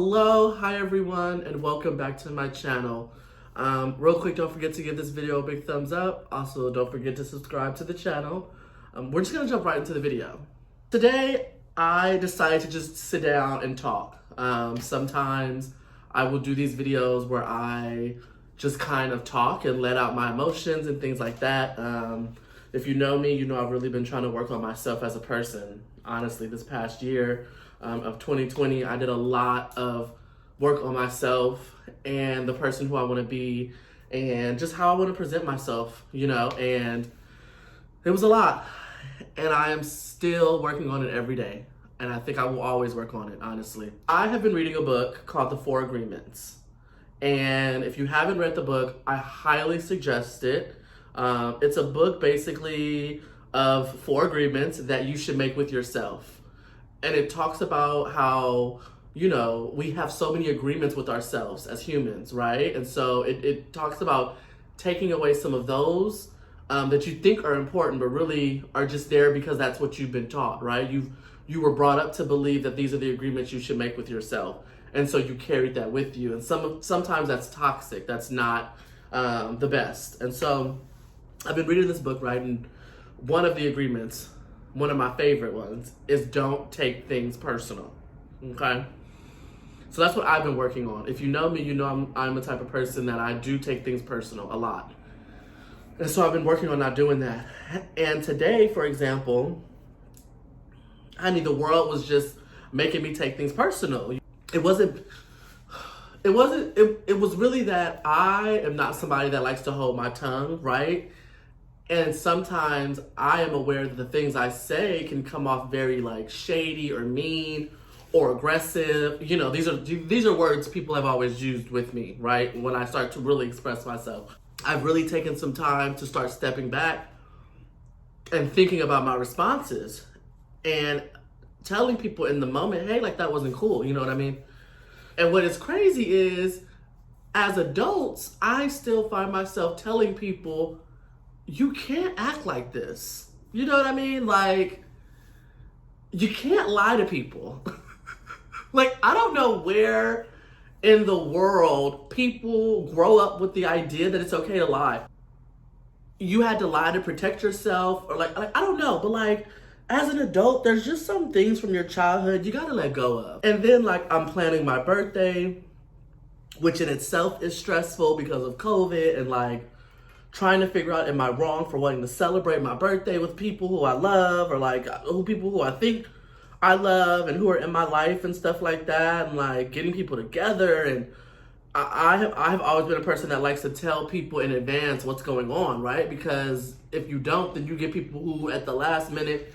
Hello, hi everyone, and welcome back to my channel. Real quick, don't forget to give this video a big thumbs up. Also, don't forget to subscribe to the channel. We're just gonna jump right into the video. Today, I decided to just sit down and talk. Sometimes I will do these videos where I just kind of talk and let out my emotions and things like that. If you know me, you know I've really been trying to work on myself as a person. Honestly, this past year of 2020, I did a lot of work on myself and the person who I want to be and just how I want to present myself, and it was a lot. And I am still working on it every day. And I think I will always work on it, honestly. I have been reading a book called The Four Agreements. And if you haven't read the book, I highly suggest it. It's a book basically of four agreements that you should make with yourself. And it talks about how, we have so many agreements with ourselves as humans, right? And so it talks about taking away some of those that you think are important, but really are just there because that's what you've been taught, right? You were brought up to believe that these are the agreements you should make with yourself. And so you carried that with you. And sometimes that's toxic. That's not the best. And so I've been reading this book, right? And one of the agreements, one of my favorite ones, is don't take things personal. Okay? So that's what I've been working on. If you know me, you know I'm the type of person that I do take things personal a lot. And so I've been working on not doing that. And today, for example, the world was just making me take things personal. It was really that I am not somebody that likes to hold my tongue, right? And sometimes I am aware that the things I say can come off very shady or mean or aggressive. These are words people have always used with me, right? When I start to really express myself. I've really taken some time to start stepping back and thinking about my responses and telling people in the moment, hey, that wasn't cool, you know what I mean? And what is crazy is, as adults, I still find myself telling people, you can't act like this. You know what I mean? You can't lie to people. I don't know where in the world people grow up with the idea that it's okay to lie. You had to lie to protect yourself, or I don't know, but as an adult, there's just some things from your childhood you gotta let go of. And then I'm planning my birthday, which in itself is stressful because of COVID and trying to figure out, am I wrong for wanting to celebrate my birthday with people who I love, or people who I think I love and who are in my life and stuff like that, and getting people together. And I have always been a person that likes to tell people in advance what's going on, right? Because if you don't, then you get people who at the last minute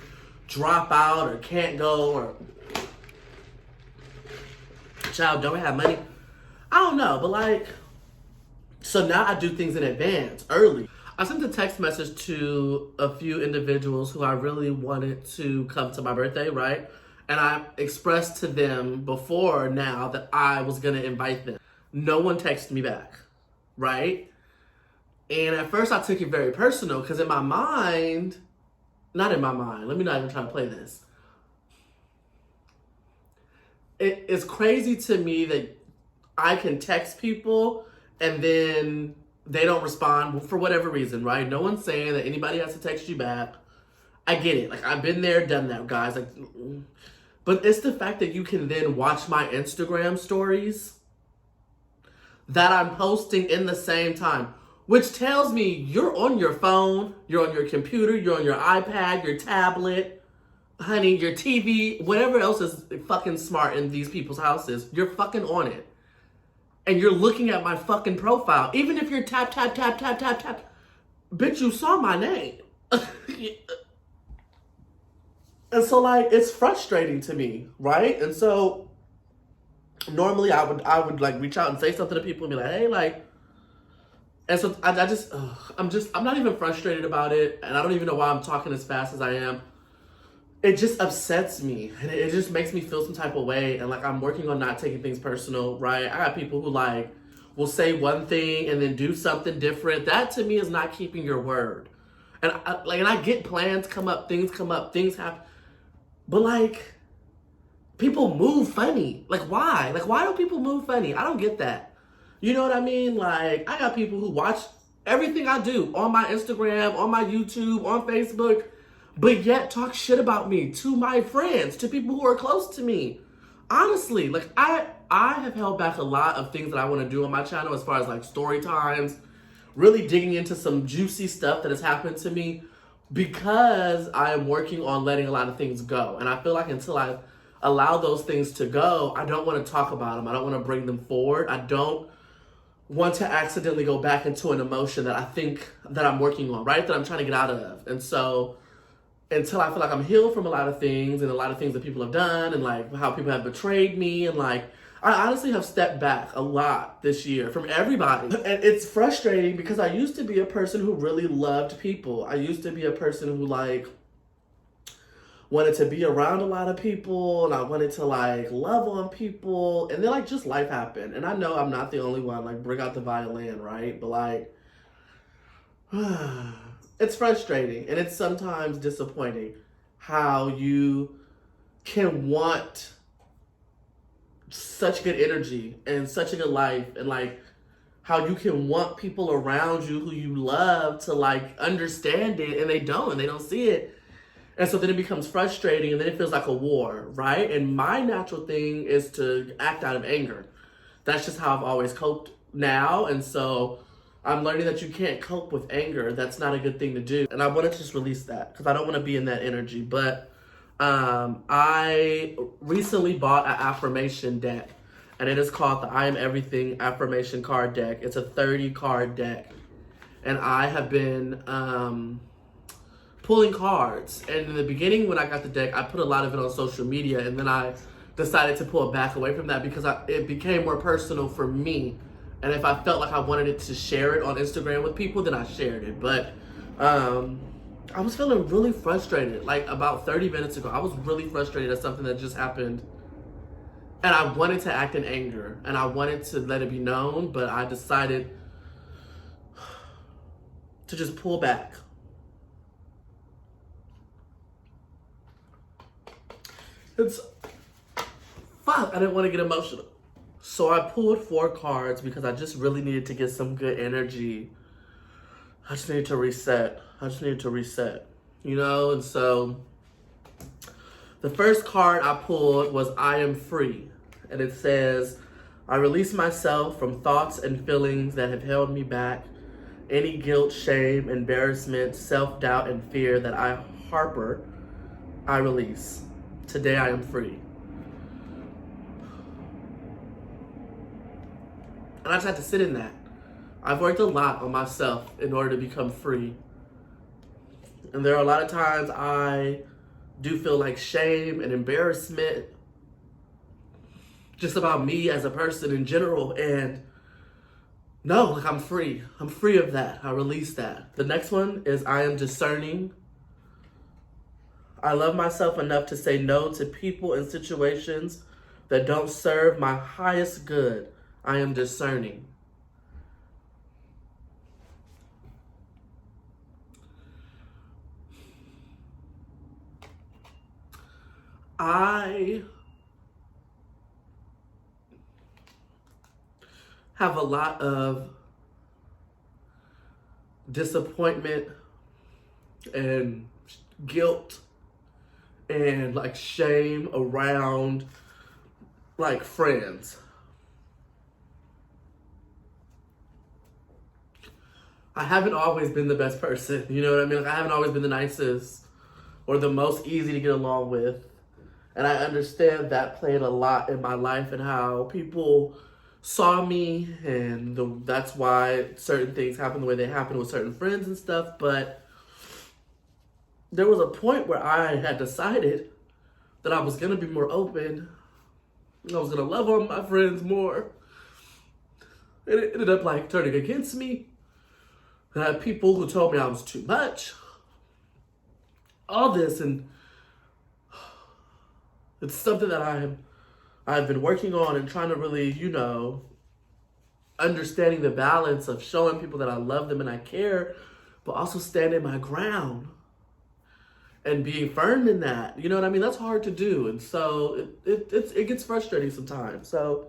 drop out or can't go, or child don't have money. I don't know, but so now I do things in advance, early. I sent a text message to a few individuals who I really wanted to come to my birthday, right? And I expressed to them before now that I was gonna invite them. No one texted me back, right? And at first I took it very personal because in my mind, not in my mind, let me not even try to play this. It's crazy to me that I can text people and then they don't respond for whatever reason, right? No one's saying that anybody has to text you back. I get it. I've been there, done that, guys. But it's the fact that you can then watch my Instagram stories that I'm posting in the same time, which tells me you're on your phone, you're on your computer, you're on your iPad, your tablet, honey, your TV, whatever else is fucking smart in these people's houses. You're fucking on it. And you're looking at my fucking profile. Even if you're tap, tap, tap, tap, tap, tap. Bitch, you saw my name. And so it's frustrating to me, right? And so normally I would reach out and say something to people and be like, hey, and so I'm not even frustrated about it. And I don't even know why I'm talking as fast as I am. It just upsets me, and it just makes me feel some type of way. And I'm working on not taking things personal, right? I got people who will say one thing and then do something different. That to me is not keeping your word. And I get plans come up, things happen, but people move funny. Like, why? Like, why do people move funny? I don't get that. You know what I mean? Like, I got people who watch everything I do on my Instagram, on my YouTube, on Facebook, but yet talk shit about me to my friends, to people who are close to me. Honestly, like, I have held back a lot of things that I want to do on my channel as far as like story times, really digging into some juicy stuff that has happened to me because I am working on letting a lot of things go. And I feel like until I allow those things to go, I don't want to talk about them. I don't want to bring them forward. I don't want to accidentally go back into an emotion that I think that I'm working on, right? That I'm trying to get out of. And so until I feel like I'm healed from a lot of things and a lot of things that people have done and like how people have betrayed me and like, I honestly have stepped back a lot this year from everybody. And it's frustrating because I used to be a person who really loved people. I used to be a person who like wanted to be around a lot of people and I wanted to like love on people. And then like just life happened. And I know I'm not the only one, like bring out the violin, right? But like, it's frustrating and it's sometimes disappointing how you can want such good energy and such a good life and like how you can want people around you who you love to like understand it and they don't see it. And so then it becomes frustrating and then it feels like a war, right? And my natural thing is to act out of anger. That's just how I've always coped now. And so I'm learning that you can't cope with anger. That's not a good thing to do. And I want to just release that because I don't want to be in that energy. But I recently bought an affirmation deck and it is called the I Am Everything Affirmation Card Deck. It's a 30 card deck. And I have been pulling cards. And in the beginning when I got the deck, I put a lot of it on social media and then I decided to pull back away from that because it became more personal for me. And if I felt like I wanted it to share it on Instagram with people, then I shared it. But I was feeling really frustrated. Like about 30 minutes ago, I was really frustrated at something that just happened. And I wanted to act in anger. And I wanted to let it be known. But I decided to just pull back. I didn't want to get emotional. So I pulled 4 cards because I just really needed to get some good energy. I just needed to reset. You know? And so the first card I pulled was I Am Free. And it says, I release myself from thoughts and feelings that have held me back. Any guilt, shame, embarrassment, self-doubt, and fear that I harbor, I release. Today I am free. And I just had to sit in that. I've worked a lot on myself in order to become free. And there are a lot of times I do feel like shame and embarrassment just about me as a person in general. And no, like I'm free. I'm free of that. I release that. The next one is I am discerning. I love myself enough to say no to people and situations that don't serve my highest good. I am discerning. I have a lot of disappointment and guilt and like shame around like friends. I haven't always been the best person, you know what I mean? Like I haven't always been the nicest or the most easy to get along with. And I understand that played a lot in my life and how people saw me and that's why certain things happen the way they happen with certain friends and stuff. But there was a point where I had decided that I was gonna be more open. I was gonna love on my friends more. And it ended up like turning against me. And I had people who told me I was too much. All this, and it's something that I've been working on and trying to really, you know, understanding the balance of showing people that I love them and I care, but also standing my ground. and being firm in that. You know what I mean? That's hard to do. And so it gets frustrating sometimes. So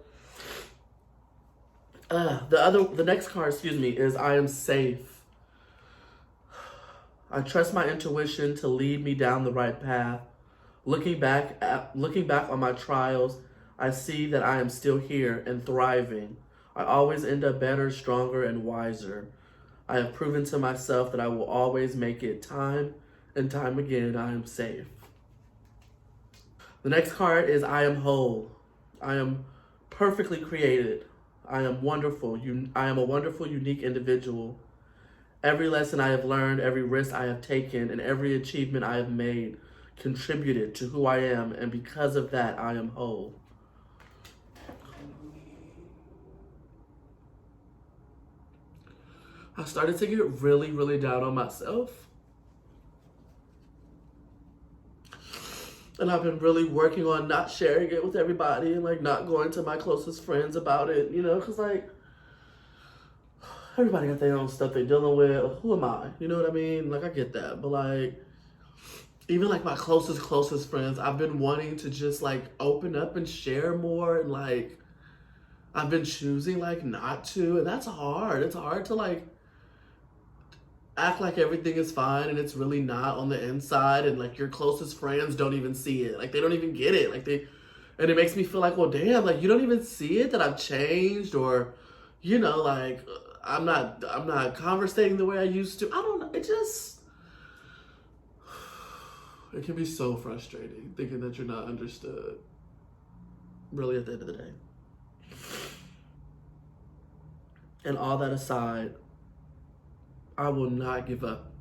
the next card, excuse me, is I am safe. I trust my intuition to lead me down the right path. Looking back on my trials, I see that I am still here and thriving. I always end up better, stronger, and wiser. I have proven to myself that I will always make it time and time again. I am safe. The next card is I am whole. I am perfectly created. I am wonderful. I am a wonderful, unique individual. Every lesson I have learned, every risk I have taken, and every achievement I have made contributed to who I am, and because of that, I am whole. I started to get really, really down on myself. And I've been really working on not sharing it with everybody and like not going to my closest friends about it, you know, because like everybody got their own stuff they're dealing with. Who am I? You know what I mean? Like I get that. But like even like my closest friends, I've been wanting to just like open up and share more, and like I've been choosing like not to, and that's hard. It's hard to like act like everything is fine and it's really not on the inside, and like your closest friends don't even see it. Like they don't even get it. And it makes me feel like, well, damn, like you don't even see it that I've changed, or you know, like I'm not conversating the way I used to. I don't know. It can be so frustrating thinking that you're not understood, really, at the end of the day. And all that aside, I will not give up.